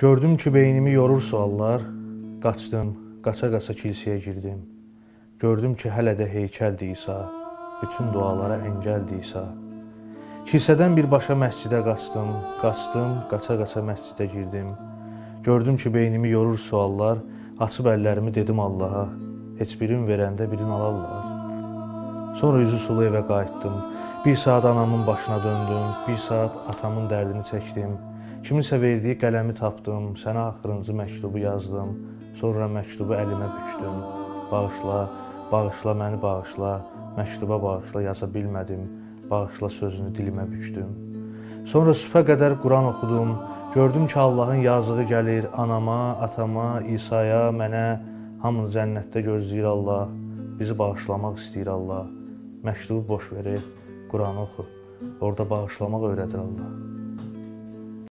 Gördüm ki beynimi yorur suallar, qaçdım, qaça-qaça kilsəyə girdim. Gördüm ki hələ də heykəldir İsa, bütün dualara əngəldir İsa. Kilsədən birbaşa məscidə qaçdım, qaça-qaça məscidə girdim. Gördüm ki beynimi yorur suallar, açıb əllərimi dedim Allaha, heç birin verəndə birin alarlar. Sonra üzü sulu evə qayıtdım, bir saat anamın başına döndüm, bir saat atamın dərdini çəkdim. Kiminsə verdiyi qələmi tapdım, sənə axırıncı məktubu yazdım, sonra məktubu əlimə bükdüm. Bağışla, bağışla, məni bağışla, məktuba bağışla, yaza bilmədim, bağışla sözünü dilimə bükdüm. Sonra sübhə qədər Quran oxudum, gördüm ki Allahın yazığı gəlir anama, atama, İsa'ya, mənə, hamını cənnətdə gözləyir Allah, bizi bağışlamaq istəyir Allah. Məktubu boş verir, Quranı oxu, orada bağışlamaq öyrədir Allah.